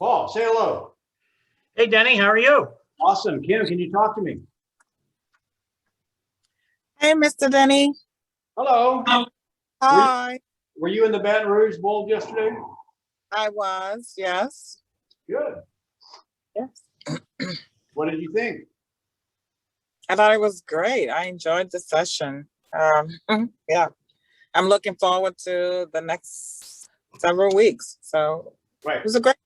Paul, say hello. Hey, Denny, how are you? Awesome. Kim, can you talk to me? Hey, Mr. Denny. Hello. Hi. Were you in the Baton Rouge Bowl yesterday? I was, yes. Good. Yes. What did you think? I thought it was great. I enjoyed the session. Yeah. I'm looking forward to the next several weeks. So Right. it was a great.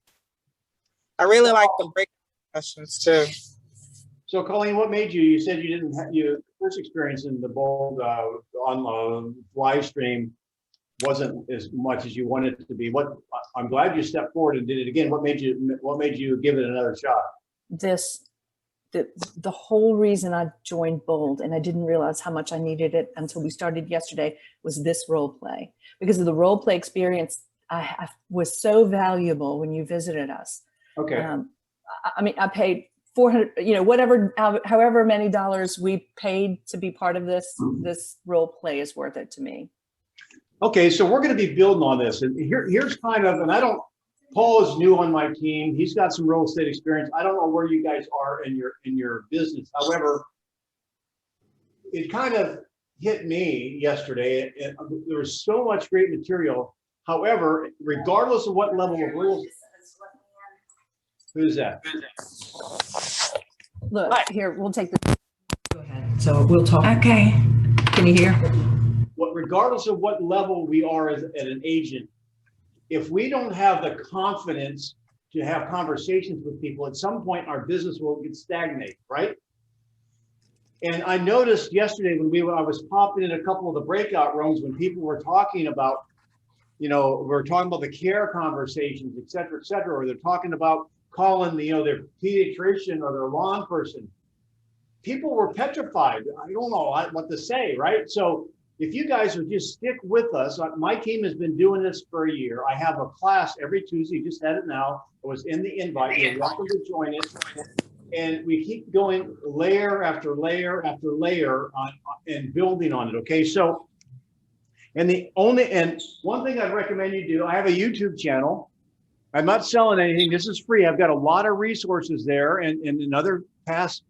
I really like the break sessions too. So, Colleen, what made you said you didn't have your first experience in the Bowl on the live stream wasn't as much as you wanted it to be. I'm glad you stepped forward and did it again. What made you give it another shot? The whole reason I joined Bold, and I didn't realize how much I needed it until we started yesterday, was this role play. Because of the role play experience, I was so valuable when you visited us. Okay. I mean, I paid $400, however many dollars we paid to be part of this. This role play is worth it to me. Okay, so we're going to be building on this, and here's kind of, and Paul is new on my team. He's got some real estate experience. I don't know where you guys are in your business. However, it kind of hit me yesterday. There was so much great material. However, regardless of what level of real estate, who's that? Look, Hi. here, we'll take this. Go ahead. So we'll talk. Okay. Can you hear? Regardless of what level we are as an agent, if we don't have the confidence to have conversations with people, at some point our business will get stagnate, right? And I noticed yesterday when I was popping in a couple of the breakout rooms when people were talking about, we're talking about the care conversations, et cetera, or they're talking about calling their pediatrician or their lawn person. People were petrified. I don't know what to say, right? So if you guys would just stick with us, my team has been doing this for a year. I have a class every Tuesday, just had it now. It was in the invite. You're welcome to join it. And we keep going layer after layer after layer and building on it, okay? So, and one thing I'd recommend you do, I have a YouTube channel. I'm not selling anything. This is free. I've got a lot of resources there and in other past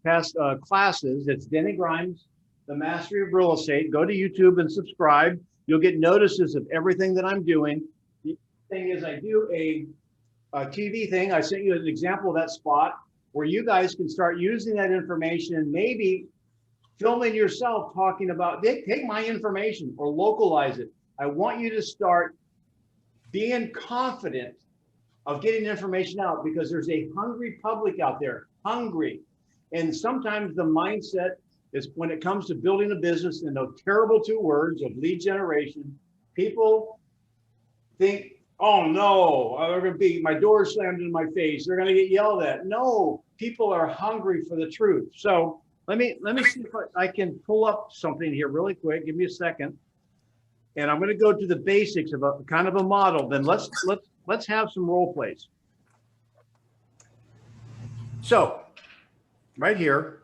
classes. It's Denny Grimes, The Mastery of Real Estate. Go to YouTube and subscribe. You'll get notices of everything that I'm doing. The thing is, I do a TV thing. I sent you an example of that spot where you guys can start using that information and maybe filming yourself talking about, take my information or localize it. I want you to start being confident of getting information out because there's a hungry public out there, hungry. And sometimes the mindset is when it comes to building a business in those terrible two words of lead generation, people think, oh no, they're going to be, my door slammed in my face. They're going to get yelled at. No, people are hungry for the truth. So let me see if I can pull up something here really quick. Give me a second. And I'm going to go to the basics of a kind of a model. Then let's have some role plays. So right here,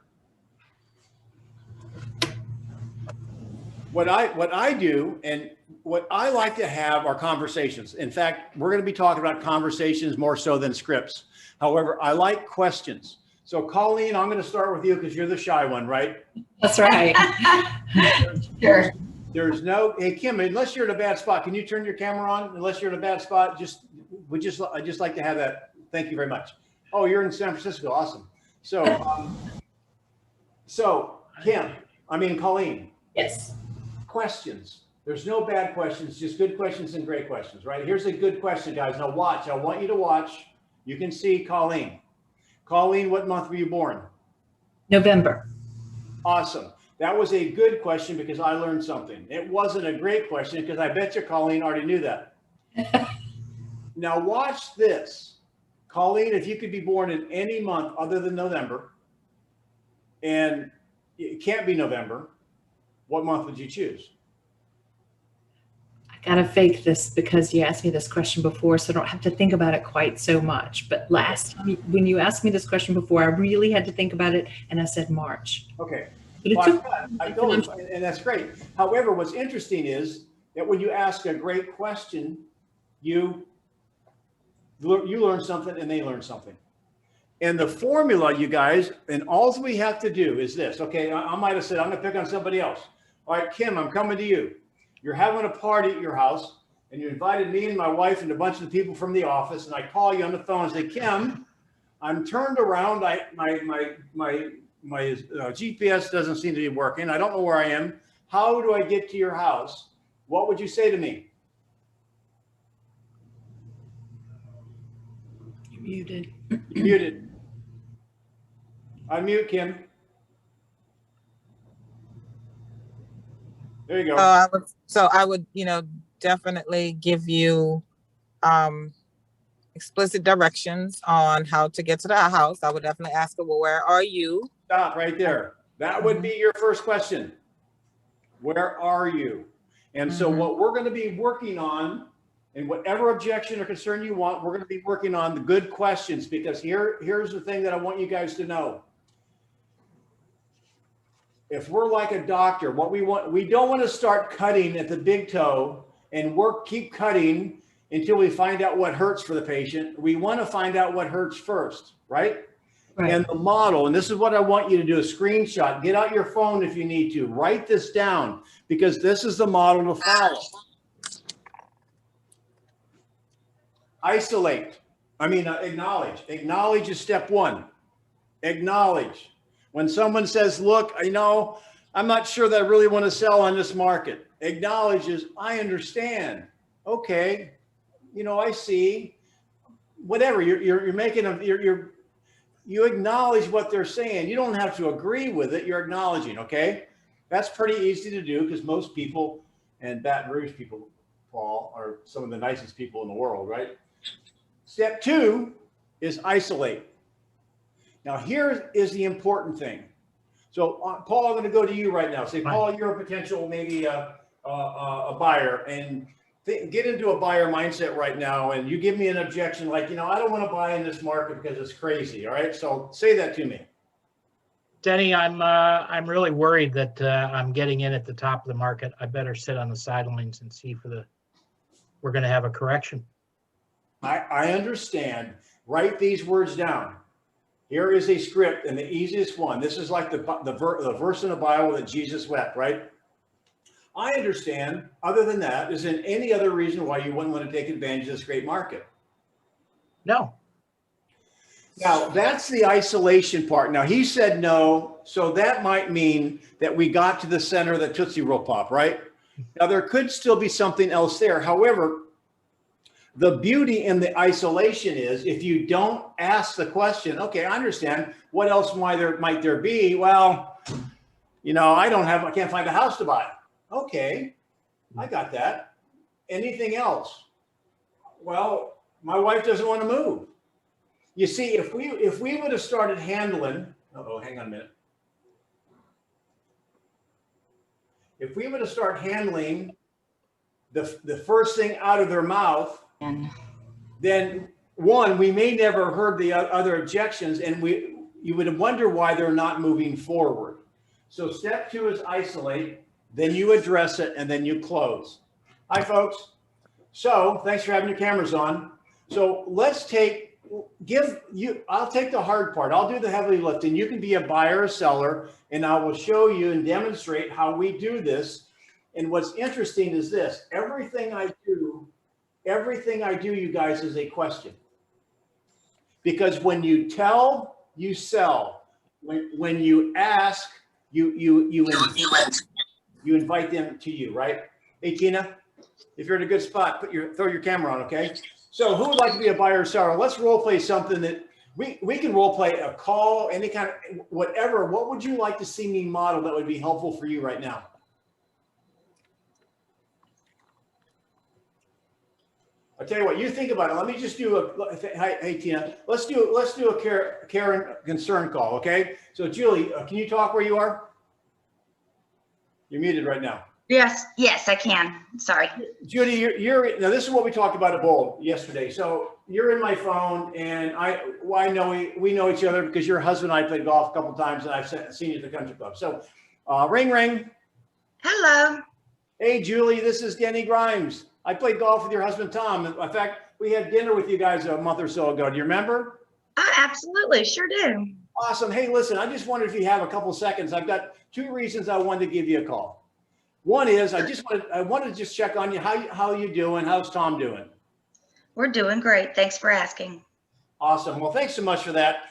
what I do and what I like to have are conversations. In fact, we're going to be talking about conversations more so than scripts. However, I like questions. So Colleen, I'm going to start with you because you're the shy one, right? That's right. Sure. There's no, hey Kim, unless you're in a bad spot, can you turn your camera on? Unless you're in a bad spot, I just like to have that. Thank you very much. Oh, you're in San Francisco. Awesome. So, Colleen. Yes. Questions. There's no bad questions, just good questions and great questions, right? Here's a good question, guys. Now watch. I want you to watch. You can see Colleen. Colleen, what month were you born? November. Awesome. That was a good question because I learned something. It wasn't a great question because I bet you Colleen already knew that. Now watch this. Colleen, if you could be born in any month other than November, and it can't be November, what month would you choose? I gotta fake this because you asked me this question before, so I don't have to think about it quite so much. But last time when you asked me this question before, I really had to think about it, and I said March. Okay. But I know, and that's great. However, what's interesting is that when you ask a great question, the You learn something and they learn something. And the formula, you guys, and all we have to do is this. Okay, I might have said, I'm going to pick on somebody else. All right, Kim, I'm coming to you. You're having a party at your house, and you invited me and my wife and a bunch of people from the office, and I call you on the phone and say, Kim, I'm turned around. My GPS doesn't seem to be working. I don't know where I am. How do I get to your house? What would you say to me? You're muted. You're muted. Unmute, Kim. There you go. So I would, definitely give you explicit directions on how to get to the house. I would definitely ask her, well, where are you? Stop right there. That would be your first question. Where are you? And so what we're going to be working on, and whatever objection or concern you want, we're going to be working on the good questions, because here's the thing that I want you guys to know. If we're like a doctor, what we don't want to start cutting at the big toe and keep cutting until we find out what hurts for the patient. We want to find out what hurts first, right? Right. And the model, and this is what I want you to do, a screenshot, get out your phone if you need to, write this down, because this is the model to follow. Acknowledge. Acknowledge is step one. Acknowledge. When someone says, look, I'm not sure that I really want to sell on this market. Acknowledge is, I understand. Okay. I see. Whatever. You're making you acknowledge what they're saying. You don't have to agree with it. You're acknowledging. Okay. That's pretty easy to do, because most people, and Baton Rouge people, Paul, are some of the nicest people in the world, right? Step two is isolate. Now, here is the important thing. So, Paul, I'm going to go to you right now. Say, Paul, you're a potential, maybe a buyer, and get into a buyer mindset right now. And you give me an objection like, I don't want to buy in this market because it's crazy. All right. So say that to me. Denny, I'm really worried that I'm getting in at the top of the market. I better sit on the sidelines and see we're going to have a correction. I understand. Write these words down. Here is a script, and the easiest one. This is like the verse in the Bible that Jesus wept, right? I understand. Other than that, is there any other reason why you wouldn't want to take advantage of this great market? No. Now, that's the isolation part. Now, he said no, so that might mean that we got to the center of the Tootsie Roll Pop, right? Now, there could still be something else there. However, the beauty in the isolation is if you don't ask the question, okay, I understand. What else might there be? Well, I can't find a house to buy. Okay, I got that. Anything else? Well, my wife doesn't want to move. You see, if we would have started handling, hang on a minute. If we would have started handling the first thing out of their mouth, then one, we may never heard the other objections, and you would wonder why they're not moving forward. So step two is isolate, then you address it, and then you close. Hi, folks. So thanks for having your cameras on. So let's I'll take the hard part. I'll do the heavy lifting. You can be a buyer or seller, and I will show you and demonstrate how we do this. And what's interesting is this: everything I do, you guys, is a question. Because when you tell, you sell. When you ask, you invite them to you, right? Hey, Tina, if you're in a good spot, throw your camera on, okay? So who would like to be a buyer or seller? Let's role play something that we can role play, a call, any kind of whatever. What would you like to see me model that would be helpful for you right now? I'll tell you what, you think about it. Let me just do hey Tina, let's do a care and concern call, okay? So Julie, can you talk where you are? You're muted right now. Yes, I can. Sorry. Judy, now this is what we talked about at Bold yesterday. So you're in my phone, and we know each other because your husband and I played golf a couple of times, and I've seen you at the country club. So ring, ring. Hello. Hey, Julie, this is Denny Grimes. I played golf with your husband, Tom. In fact, we had dinner with you guys a month or so ago. Do you remember? Absolutely, sure do. Awesome. Hey, listen, I just wondered if you have a couple seconds. I've got two reasons I wanted to give you a call. One is I wanted to just check on you. How you doing? How's Tom doing? We're doing great. Thanks for asking. Awesome. Well, thanks so much for that.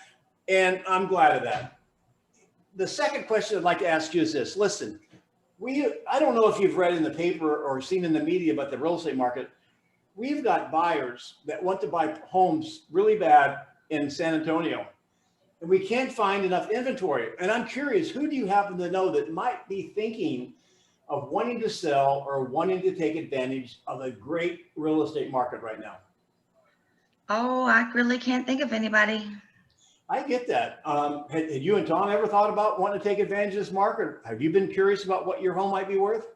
And I'm glad of that. The second question I'd like to ask you is this. Listen, I don't know if you've read in the paper or seen in the media about the real estate market. We've got buyers that want to buy homes really bad in San Antonio, and we can't find enough inventory. And I'm curious, who do you happen to know that might be thinking of wanting to sell or wanting to take advantage of a great real estate market right now? Oh, I really can't think of anybody. I get that. Had you and Tom ever thought about wanting to take advantage of this market? Have you been curious about what your home might be worth?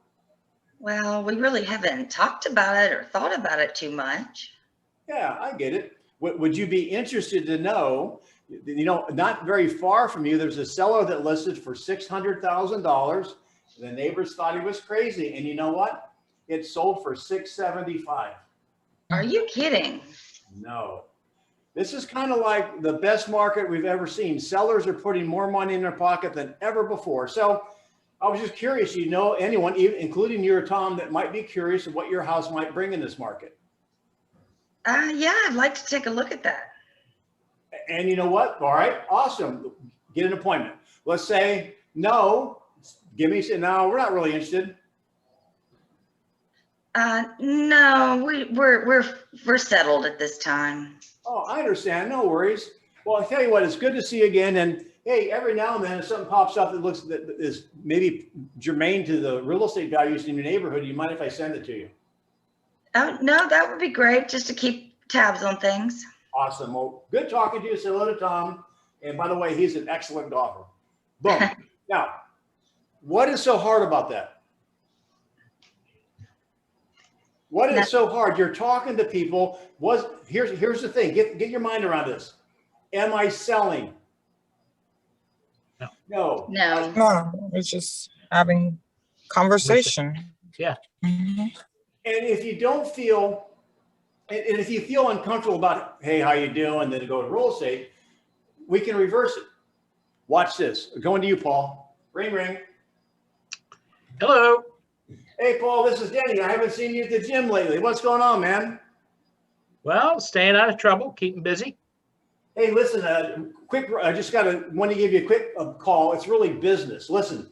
Well, we really haven't talked about it or thought about it too much. Yeah, I get it. Would you be interested to know, not very far from you, there's a seller that listed for $600,000. The neighbors thought he was crazy. And you know what? It sold for $675,000. Are you kidding? No. This is kind of like the best market we've ever seen. Sellers are putting more money in their pocket than ever before. So I was just curious, anyone, including you or Tom, that might be curious of what your house might bring in this market? Yeah, I'd like to take a look at that. And you know what? All right, awesome. Get an appointment. Let's say, no, no, we're not really interested. No, we're settled at this time. Oh, I understand. No worries. Well, I tell you what, it's good to see you again. And hey, every now and then, if something pops up that is maybe germane to the real estate values in your neighborhood, you mind if I send it to you? Oh, no, that would be great just to keep tabs on things. Awesome. Well, good talking to you. Say hello to Tom. And by the way, he's an excellent golfer. Boom. Now, what is so hard about that? What is so hard? You're talking to people. Here's the thing. Get your mind around this. Am I selling? No. No, it's just having conversation. Yeah. Mhm. And if you don't feel, and if you feel uncomfortable about, hey, how you doing? Then go to real estate, we can reverse it. Watch this. Going to you, Paul. Ring, ring. Hello. Hey, Paul, this is Denny. I haven't seen you at the gym lately. What's going on, man? Well, staying out of trouble, keeping busy. Hey, listen, I just want to give you a quick call. It's really business. Listen,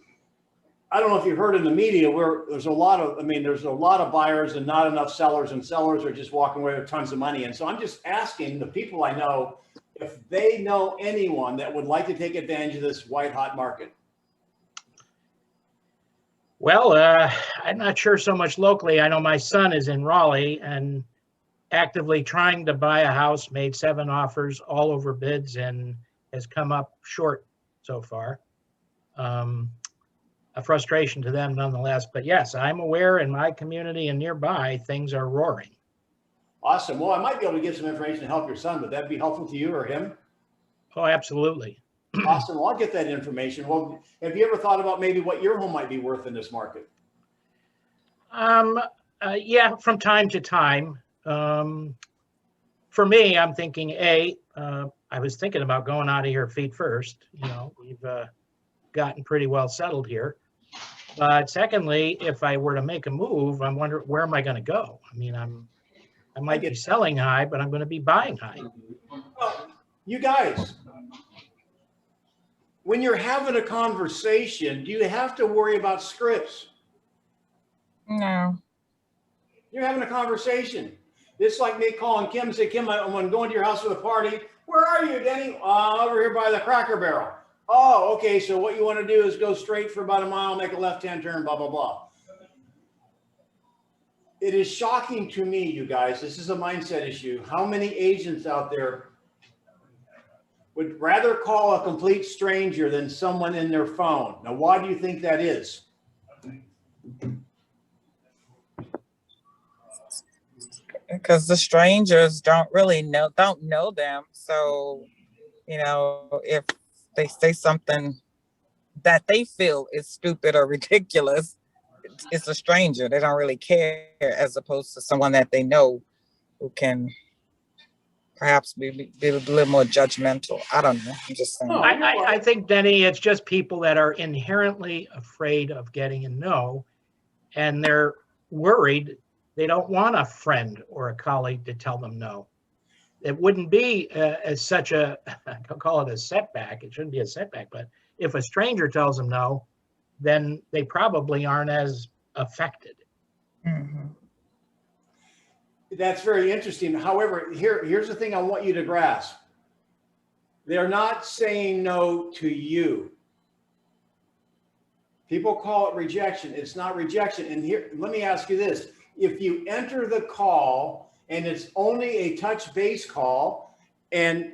I don't know if you've heard in the media where there's a lot of buyers and not enough sellers, and sellers are just walking away with tons of money. And so I'm just asking the people I know if they know anyone that would like to take advantage of this white hot market. Well, I'm not sure so much locally. I know my son is in Raleigh and actively trying to buy a house, made 7 offers, all over bids, and has come up short so far. A frustration to them nonetheless. But yes, I'm aware in my community and nearby, things are roaring. Awesome. Well, I might be able to get some information to help your son. Would that be helpful to you or him? Oh, absolutely. Awesome. Well, I'll get that information. Well, have you ever thought about maybe what your home might be worth in this market? Yeah, from time to time. For me, I'm thinking, I was thinking about going out of here feet first. We've gotten pretty well settled here. But secondly, if I were to make a move, I'm wondering, where am I going to go? I mean, I might be selling high, but I'm going to be buying high. Well, you guys, when you're having a conversation, do you have to worry about scripts? No. You're having a conversation. It's like me calling Kim and say, Kim, I'm going to your house for a party. Where are you, Denny? Over here by the Cracker Barrel. Oh, okay. So what you want to do is go straight for about a mile, make a left-hand turn, blah, blah, blah. It is shocking to me, you guys, this is a mindset issue, how many agents out there would rather call a complete stranger than someone in their phone. Now, why do you think that is? Because the strangers don't know them. So, if they say something that they feel is stupid or ridiculous, it's a stranger. They don't really care, as opposed to someone that they know who can perhaps be a little more judgmental. I don't know. I'm just saying. Oh, I think, Denny, it's just people that are inherently afraid of getting a no, and they're worried. They don't want a friend or a colleague to tell them no. It wouldn't be as such a, I'll call it a setback. It shouldn't be a setback, but if a stranger tells them no, then they probably aren't as affected. Mhm. That's very interesting. However, here's the thing I want you to grasp. They're not saying no to you. People call it rejection. It's not rejection. And here, let me ask you this. If you enter the call and it's only a touch base call and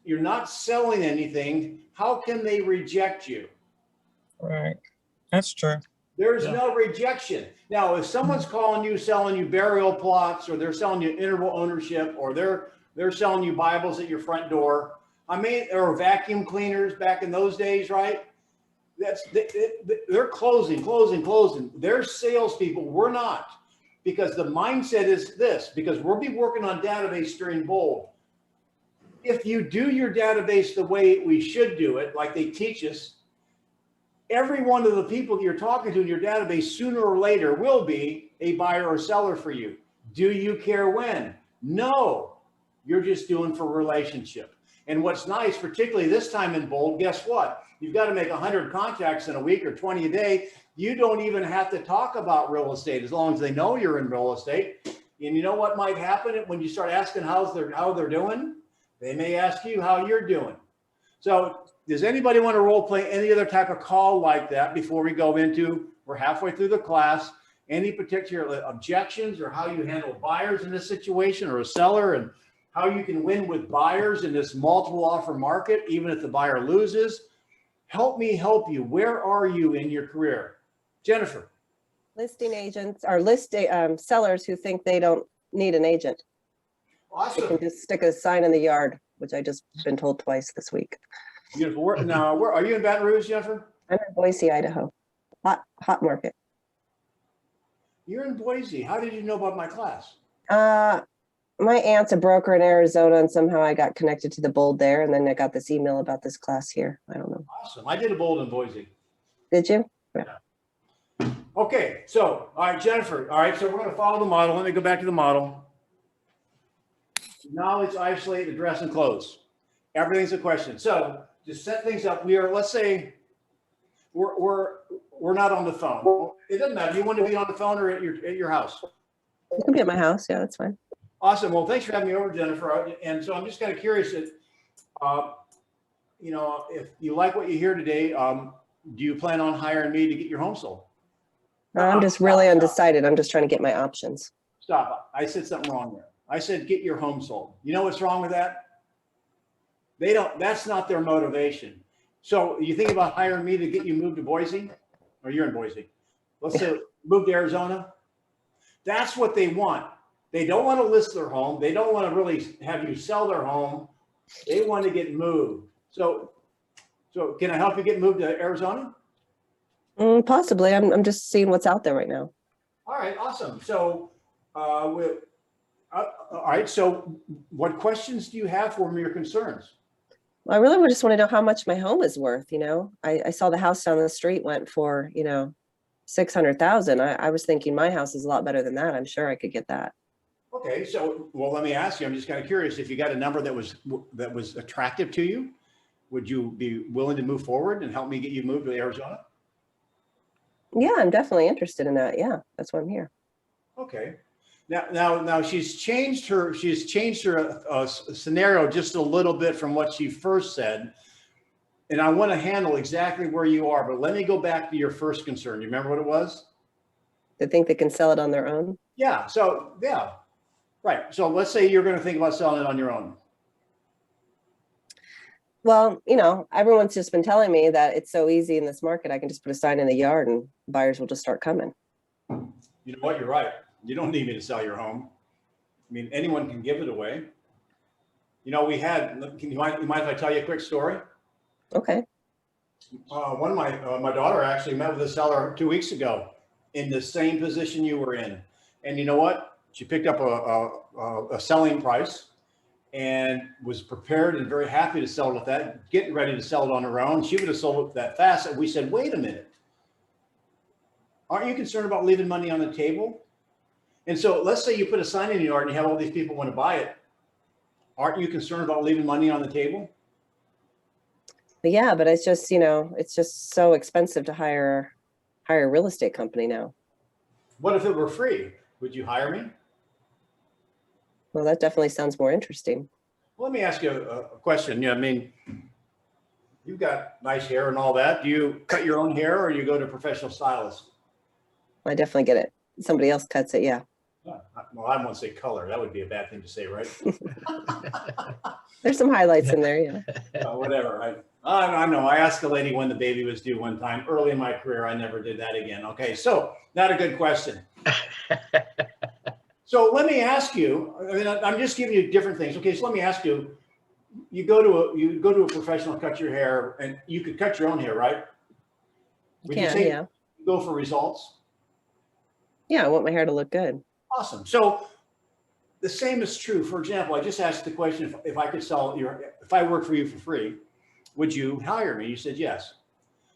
you're not selling anything, how can they reject you? Right. That's true. There's no rejection. Now, if someone's calling you, selling you burial plots, or they're selling you interval ownership, or they're selling you Bibles at your front door, or vacuum cleaners back in those days, right? They're closing. They're salespeople. We're not, because the mindset is this. Because we'll be working on database during Bold. If you do your database the way we should do it, like they teach us, every one of the people you're talking to in your database sooner or later will be a buyer or seller for you. Do you care when? No, you're just doing for relationship. And what's nice, particularly this time in Bold, guess what? You've got to make 100 contacts in a week or 20 a day. You don't even have to talk about real estate as long as they know you're in real estate. And you know what might happen when you start asking how they're doing? They may ask you how you're doing. So does anybody want to role play any other type of call like that before we go into, we're halfway through the class, any particular objections or how you handle buyers in this situation or a seller, and how you can win with buyers in this multiple offer market, even if the buyer loses? Help me help you. Where are you in your career? Jennifer. Listing agents or sellers who think they don't need an agent. They Awesome. can just stick a sign in the yard, which I just been told twice this week. Beautiful. Now, where are you in Baton Rouge, Jennifer? I'm in Boise, Idaho. Hot market. You're in Boise. How did you know about my class? My aunt's a broker in Arizona, and somehow I got connected to the Bold there, and then I got this email about this class here. I don't know. Awesome. I did a Bold in Boise. Did you? Okay. So, all right, Jennifer. All right. So we're going to follow the model. Let me go back to the model. Knowledge, isolate, address, and close. Everything's a question. So just set things up. Let's say we're not on the phone. It doesn't matter. You want to be on the phone or at your house? You can be at my house. Yeah, that's fine. Awesome. Well, thanks for having me over, Jennifer. And so I'm just kind of curious if, if you like what you hear today, do you plan on hiring me to get your home sold? I'm just really undecided. I'm just trying to get my options. Stop. I said something wrong there. I said, get your home sold. You know what's wrong with that? That's not their motivation. So you think about hiring me to get you moved to Boise, or you're in Boise. Let's say move to Arizona. That's what they want. They don't want to list their home. They don't want to really have you sell their home. They want to get moved. So can I help you get moved to Arizona? Possibly. I'm just seeing what's out there right now. All right, awesome. So, all right. So, what questions do you have for me or concerns? I really just want to know how much my home is worth. I saw the house down the street went for, 600,000. I was thinking my house is a lot better than that. I'm sure I could get that. Okay. So, well, let me ask you, I'm just kind of curious, if you got a number that was attractive to you, would you be willing to move forward and help me get you moved to Arizona? Yeah, I'm definitely interested in that. Yeah, that's why I'm here. Okay. Now she's changed her scenario just a little bit from what she first said. And I want to handle exactly where you are, but let me go back to your first concern. You remember what it was? They think they can sell it on their own? Yeah. So, yeah. Right. So let's say you're going to think about selling it on your own. Well, everyone's just been telling me that it's so easy in this market. I can just put a sign in the yard and buyers will just start coming. You know what? You're right. You don't need me to sell your home. I mean, anyone can give it away. You mind if I tell you a quick story? Okay. One of my daughter actually met with a seller 2 weeks ago in the same position you were in. And you know what? She picked up a selling price and was prepared and very happy to sell it at that, getting ready to sell it on her own. She would have sold it that fast. And we said, wait a minute. Aren't you concerned about leaving money on the table? And so let's say you put a sign in your yard and you have all these people want to buy it. Aren't you concerned about leaving money on the table? But yeah, but it's just, you know, it's just so expensive to hire a real estate company now. What if it were free? Would you hire me? Well, that definitely sounds more interesting. Let me ask you a question. Yeah, I mean, you've got nice hair and all that. Do you cut your own hair or you go to a professional stylist? I definitely get it. Somebody else cuts it, yeah. Well, I won't say color. That would be a bad thing to say, right? There's some highlights in there, yeah. Whatever. I know. I asked a lady when the baby was due one time early in my career. I never did that again. Okay, so not a good question. So let me ask you. I mean, I'm just giving you different things. Okay, so let me ask you. You go to a professional, cut your hair, and you could cut your own hair, right? Would you say Yeah. go for results? Yeah, I want my hair to look good. Awesome. So the same is true. For example, I just asked the question, if I could sell if I work for you for free, would you hire me? You said yes.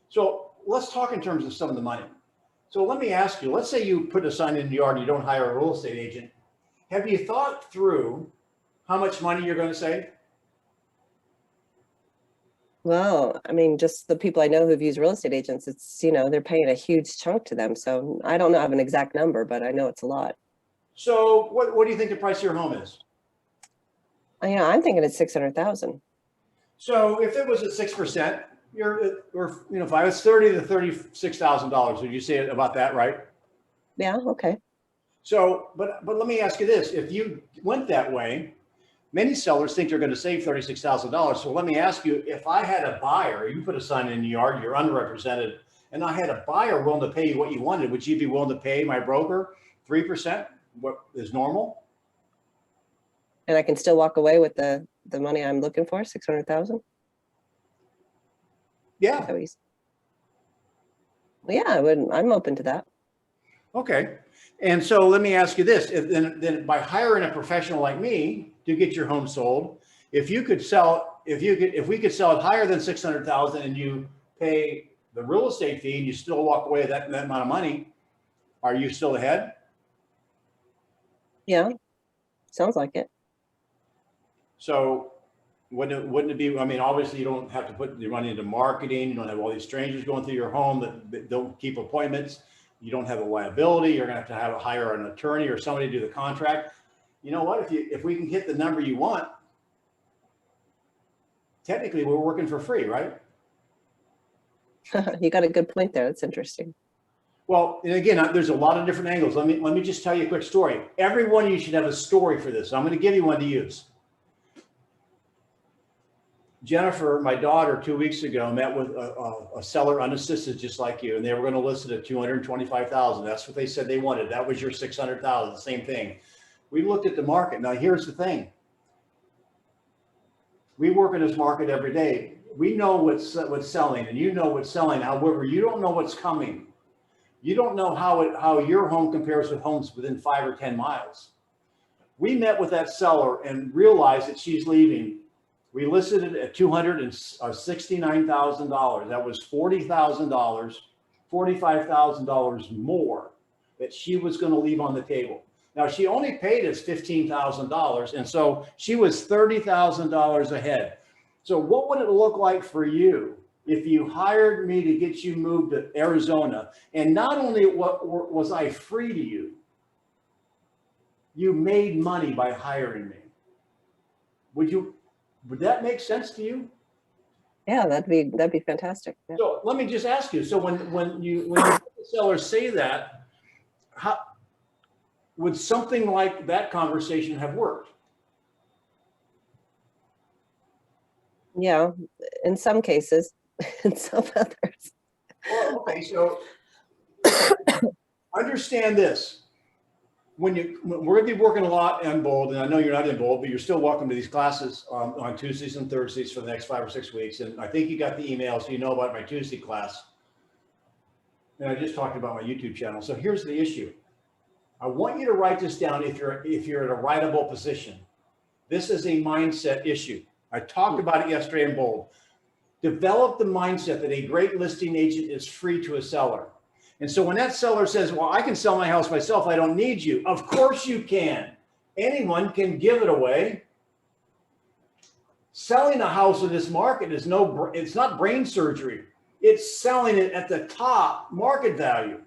So let's talk in terms of some of the money. So let me ask you, let's say you put a sign in the yard and you don't hire a real estate agent. Have you thought through how much money you're going to save? Well, I mean, just the people I know who've used real estate agents, it's, you know, they're paying a huge chunk to them. So I don't know, have an exact number, but I know it's a lot. So what do you think the price of your home is? Yeah, I'm thinking it's 600,000. So if it was at 6%, if I was $30,000 to $36,000, would you say about that, right? Yeah, okay. So, but let me ask you this: if you went that way, many sellers think they're going to save $36,000. So let me ask you: if I had a buyer, you put a sign in the yard, you're underrepresented, and I had a buyer willing to pay you what you wanted, would you be willing to pay my broker 3%? What is normal? And I can still walk away with the money I'm looking for, 600,000? Yeah. Well, yeah, I would. I'm open to that. Okay. And so let me ask you this: then by hiring a professional like me to get your home sold, if we could sell it higher than 600,000 and you pay the real estate fee and you still walk away with that amount of money, are you still ahead? Yeah, sounds like it. So wouldn't it be, I mean, obviously you don't have to put your money into marketing. You don't have all these strangers going through your home that don't keep appointments. You don't have a liability. You're going to have to hire an attorney or somebody to do the contract. You know what? If we can hit the number you want, technically we're working for free, right? You got a good point there. That's interesting. Well, and again, there's a lot of different angles. Let me just tell you a quick story. Every one of you should have a story for this. I'm going to give you one to use. Jennifer, my daughter, 2 weeks ago met with a seller unassisted, just like you, and they were going to list it at $225,000. That's what they said they wanted. That was your $600,000. The same thing. We looked at the market. Now, here's the thing. We work in this market every day. We know what's selling, and you know what's selling. However, you don't know what's coming. You don't know how your home compares with homes within 5 or 10 miles. We met with that seller and realized that she's leaving. We listed it at $269,000. That was $40,000, $45,000 more that she was going to leave on the table. Now, she only paid us $15,000, and so she was $30,000 ahead. So what would it look like for you if you hired me to get you moved to Arizona? And not only was I free to you, you made money by hiring me. Would that make sense to you? Yeah, that'd be fantastic. Yeah. So let me just ask you. So when you sellers say that, how would something like that conversation have worked? Yeah, in some cases, in some others. Well, okay, so understand this. When we're going to be working a lot in Bold, and I know you're not in Bold, but you're still welcome to these classes on Tuesdays and Thursdays for the next 5 or 6 weeks. And I think you got the email, so you know about my Tuesday class. And I just talked about my YouTube channel. So here's the issue. I want you to write this down if you're in a writable position. This is a mindset issue. I talked about it yesterday in bold. Develop the mindset that a great listing agent is free to a seller. And so when that seller says, well, I can sell my house myself, I don't need you. Of course you can. Anyone can give it away. Selling a house in this market is it's not brain surgery. It's selling it at the top market value.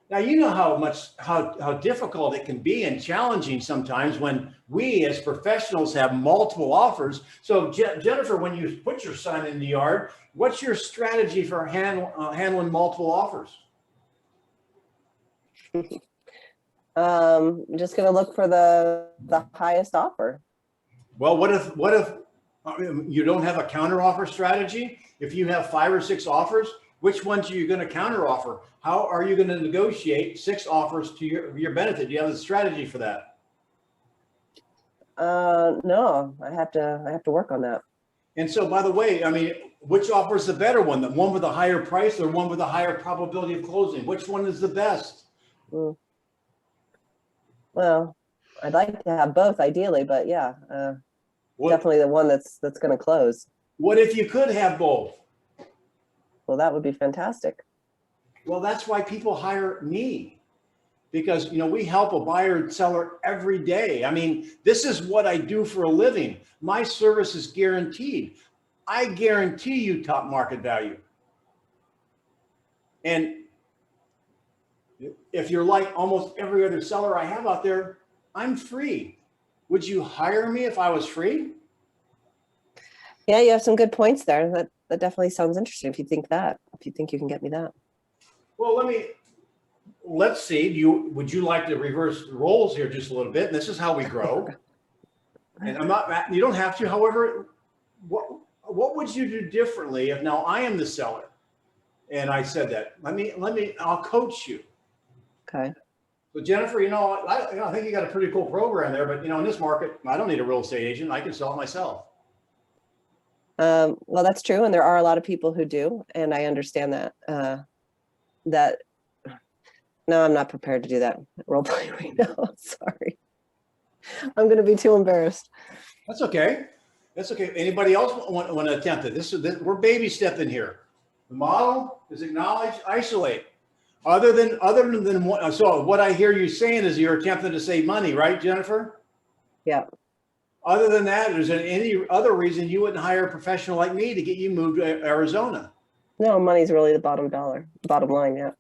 Now, you know how difficult it can be and challenging sometimes when we as professionals have multiple offers. So Jennifer, when you put your son in the yard, what's your strategy for handling multiple offers? I'm just gonna look for the highest offer. Well, what if you don't have a counter offer strategy? If you have 5 or 6 offers, which ones are you going to counter offer? How are you going to negotiate 6 offers to your benefit? Do you have a strategy for that? No, I have to work on that. And so, by the way, I mean, which offer is the better one? The one with a higher price or one with a higher probability of closing? Which one is the best? Well, I'd like to have both ideally, but yeah, definitely the one that's going to close. What if you could have both? Well, that would be fantastic. Well, that's why people hire me, because, you know, we help a buyer and seller every day. I mean, this is what I do for a living. My service is guaranteed. I guarantee you top market value. And if you're like almost every other seller I have out there, I'm free. Would you hire me if I was free? Yeah, you have some good points there. That definitely sounds interesting. If you think you can get me that. Well, let's see. Would you like to reverse roles here just a little bit? And this is how we grow. And you don't have to. However, what would you do differently if now I am the seller? And I said that. I'll coach you. Okay. So Jennifer, I think you got a pretty cool program there, but in this market, I don't need a real estate agent. I can sell it myself. Well, that's true. And there are a lot of people who do. And I understand that, no, I'm not prepared to do that role play right now. Sorry. I'm going to be too embarrassed. That's okay. That's okay. Anybody else want to attempt it? We're baby stepping here. The model is acknowledge, isolate. Other than so what I hear you saying is you're attempting to save money, right, Jennifer? Yeah. Other than that, is there any other reason you wouldn't hire a professional like me to get you moved to Arizona? No, money's really the bottom line. Yeah.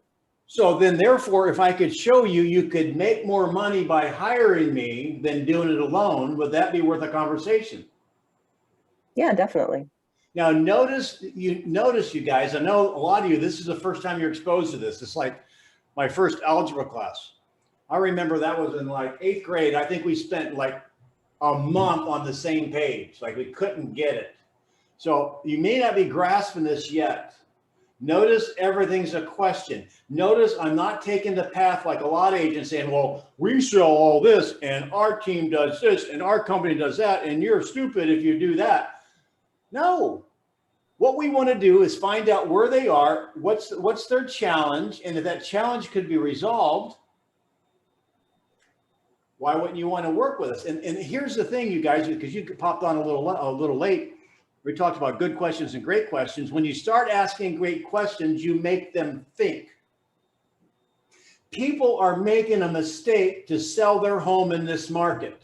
So then therefore, if I could show you, you could make more money by hiring me than doing it alone. Would that be worth a conversation? Yeah, definitely. Now, notice you guys, I know a lot of you, this is the first time you're exposed to this. It's like my first algebra class. I remember that was in like 8th grade. I think we spent like a month on the same page. Like we couldn't get it. So you may not be grasping this yet. Notice everything's a question. Notice I'm not taking the path like a lot of agents saying, well, we sell all this and our team does this and our company does that and you're stupid if you do that. No. What we want to do is find out where they are, what's their challenge, and if that challenge could be resolved, why wouldn't you want to work with us? And here's the thing, you guys, because you popped on a little late. We talked about good questions and great questions. When you start asking great questions, you make them think. People are making a mistake to sell their home in this market.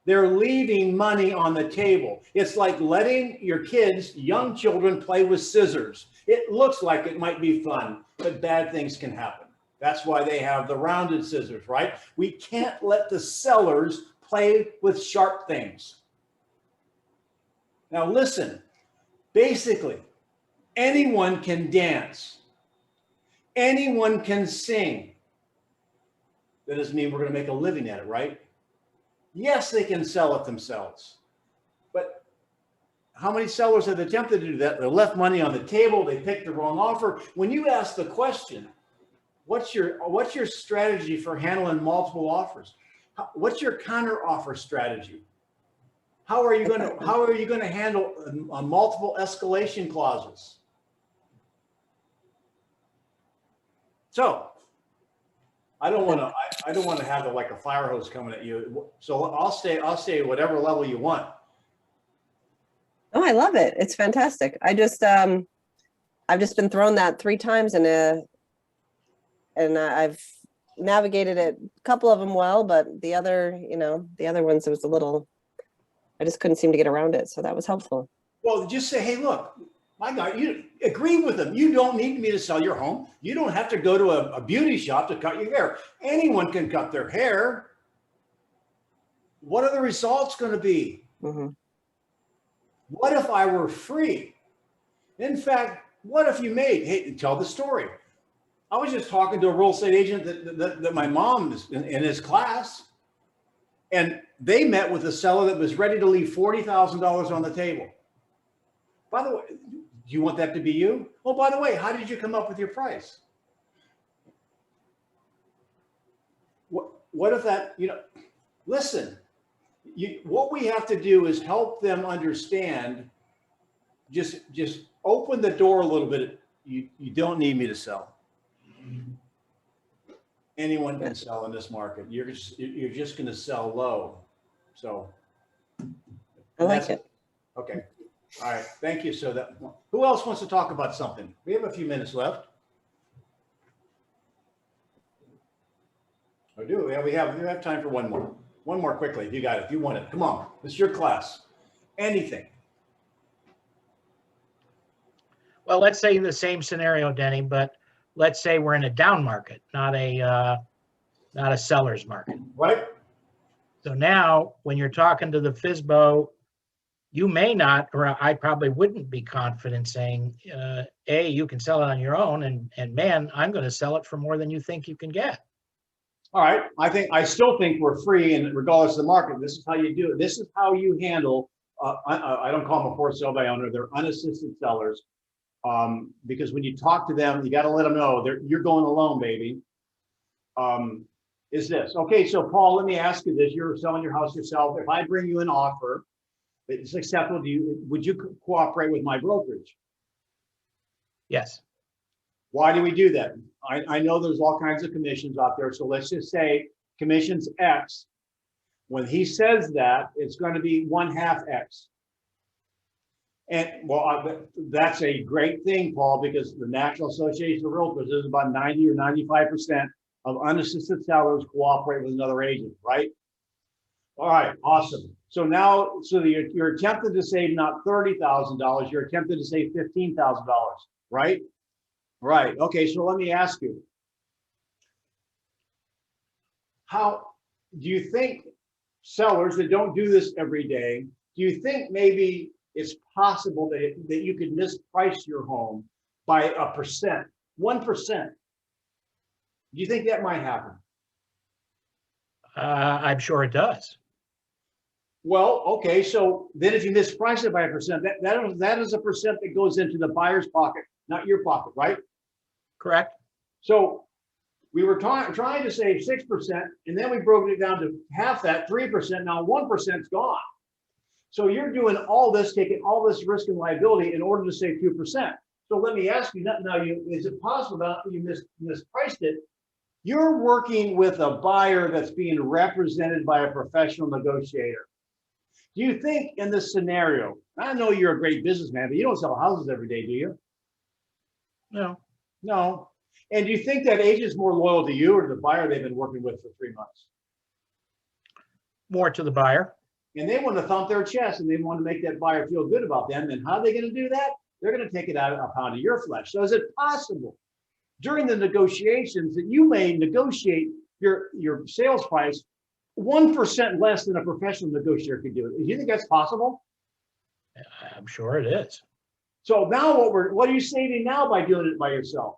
They're leaving money on the table. It's like letting your kids, young children, play with scissors. It looks like it might be fun, but bad things can happen. That's why they have the rounded scissors, right? We can't let the sellers play with sharp things. Now listen, basically, anyone can dance. Anyone can sing. That doesn't mean we're going to make a living at it, right? Yes, they can sell it themselves. But how many sellers have attempted to do that? They left money on the table. They picked the wrong offer. When you ask the question, what's your strategy for handling multiple offers? What's your counter offer strategy? How are you going to handle multiple escalation clauses? So I don't want to, I don't want to have like a fire hose coming at you. So I'll stay whatever level you want. Oh, I love it. It's fantastic. I've just been thrown that 3 times and I've navigated it, a couple of them well, but the other ones, it was a little, I just couldn't seem to get around it. So that was helpful. Well, just say, hey, look, my God, you agree with them. You don't need me to sell your home. You don't have to go to a beauty shop to cut your hair. Anyone can cut their hair. What are the results going to be? Mm-hmm. What if I were free? In fact, what if you made, hey, tell the story. I was just talking to a real estate agent that my mom is in his class, and they met with a seller that was ready to leave $40,000 on the table. By the way, do you want that to be you? Oh, by the way, how did you come up with your price? What if that, listen, what we have to do is help them understand, just open the door a little bit. You don't need me to sell. Anyone can sell in this market. You're just going to sell low. So I like it. Okay. All right. Thank you. So who else wants to talk about something? We have a few minutes left. Or do we? Yeah, we have time for one more. One more quickly, if you got it, if you want it. Come on. It's your class. Anything. Well, let's say the same scenario, Denny, but let's say we're in a down market, not a seller's market. Right? So now when you're talking to the FSBO, you may not, or I probably wouldn't be confident saying, A, you can sell it on your own, and man, I'm going to sell it for more than you think you can get. All right. I still think we're free, and regardless of the market, this is how you do it. This is how you handle, I don't call them a for sale by owner, they're unassisted sellers. Because when you talk to them, you got to let them know you're going alone, baby. Is this okay? So Paul, let me ask you this: you're selling your house yourself. If I bring you an offer that is acceptable to you, would you cooperate with my brokerage? Yes. Why do we do that? I know there's all kinds of commissions out there. So let's just say commissions X. When he says that, it's going to be 1/2 X. And well, that's a great thing, Paul, because the National Association of Realtors is about 90 or 95% of unassisted sellers cooperate with another agent, right? All right, awesome. So now, you're attempting to save not $30,000, you're attempting to save $15,000, right? Right. Okay, so let me ask you, how do you think sellers that don't do this every day, do you think maybe it's possible that you could misprice your home by 1%? Do you think that might happen? I'm sure it does. Well, okay, so then if you misprice it by 1%, that is a percent that goes into the buyer's pocket, not your pocket, right? Correct. So we were trying to save 6%, and then we broke it down to half that, 3%. Now 1% is gone. So you're doing all this, taking all this risk and liability in order to save 2%. So let me ask you, now is it possible that you mispriced it? You're working with a buyer that's being represented by a professional negotiator. Do you think in this scenario, I know you're a great businessman, but you don't sell houses every day, do you? No. No. And do you think that agent's more loyal to you or to the buyer they've been working with for 3 months? More to the buyer. And they want to thump their chest and they want to make that buyer feel good about them. And how are they going to do that? They're going to take it out a pound of your flesh. So is it possible during the negotiations that you may negotiate your sales price 1% less than a professional negotiator could do it? Do you think that's possible? I'm sure it is. So now what are you saving now by doing it by yourself?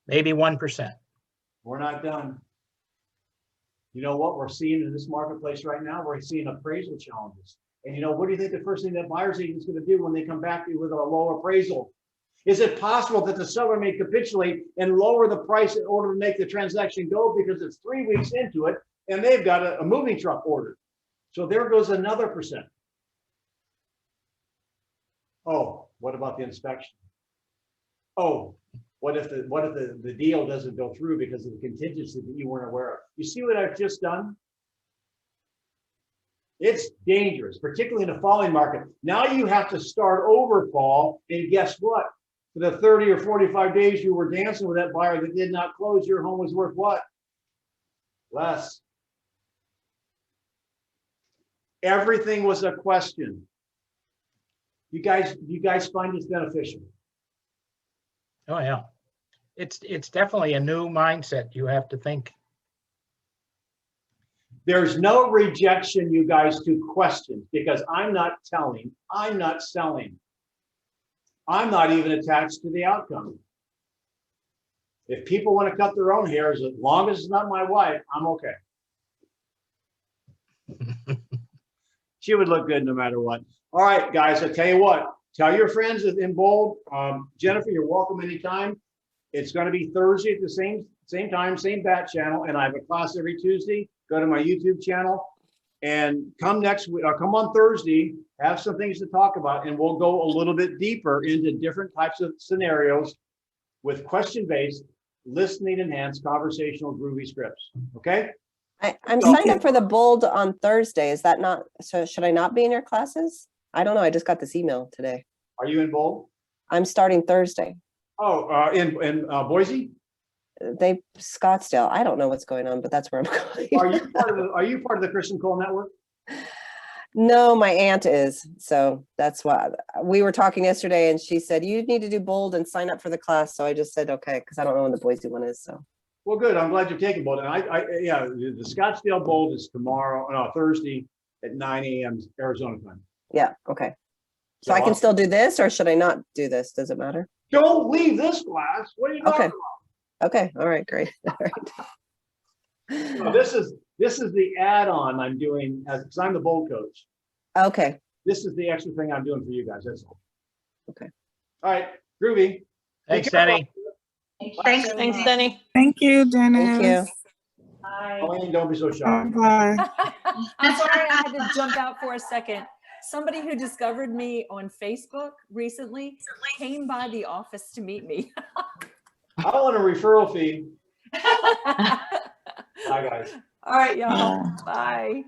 Maybe 1%. We're not done. You know what we're seeing in this marketplace right now? We're seeing appraisal challenges. And what do you think the first thing that buyer's agent is going to do when they come back to you with a low appraisal? Is it possible that the seller may capitulate and lower the price in order to make the transaction go because it's 3 weeks into it and they've got a moving truck ordered? So there goes another percent. Oh, what about the inspection? Oh, What if the deal doesn't go through because of the contingency that you weren't aware of? You see what I've just done? It's dangerous, particularly in a falling market. Now you have to start over, Paul, and guess what? For the 30 or 45 days you were dancing with that buyer that did not close, your home was worth what? Less. Everything was a question. You guys find this beneficial? Oh, yeah. It's definitely a new mindset. You have to think. There's no rejection, you guys, to questions because I'm not telling, I'm not selling. I'm not even attached to the outcome. If people want to cut their own hairs, as long as it's not my wife, I'm okay. She would look good no matter what. All right, guys, I'll tell you what. Tell your friends in bold. Jennifer, you're welcome anytime. It's going to be Thursday at the same time, same bat channel, and I have a class every Tuesday. Go to my YouTube channel and come next week. Come on Thursday. Have some things to talk about, and we'll go a little bit deeper into different types of scenarios with question-based, listening-enhanced, conversational, groovy scripts. Okay. I'm signed up for the bold on Thursday. Is that not, so should I not be in your classes? I don't know. I just got this email today. Are you in bold? I'm starting Thursday. Oh, in Boise? They Scottsdale. I don't know what's going on, but that's where I'm going. Are you part of the Christian Cole Network? No, my aunt is. So that's why we were talking yesterday and she said, you need to do bold and sign up for the class. So I just said, okay, because I don't know when the Boise one is. So. Well, good. I'm glad you're taking bold. And yeah, the Scottsdale bold is tomorrow, no, Thursday at 9 a.m. Arizona time. Yeah. Okay. So I can still do this or should I not do this? Does it matter? Don't leave this class. What are you talking about? Okay. All right. Great. All right. No, this is the add-on I'm doing because I'm the bold coach. Okay. This is the extra thing I'm doing for you guys. That's all. Okay. All right. Groovy. Thanks, Denny. Thanks. Thanks, Denny. Thank you, Dennis. Thank you. Colleen, don't be so shy. Bye. I'm sorry I had to jump out for a second. Somebody who discovered me on Facebook recently came by the office to meet me. I want a referral fee. Bye, guys. All right, y'all. Bye.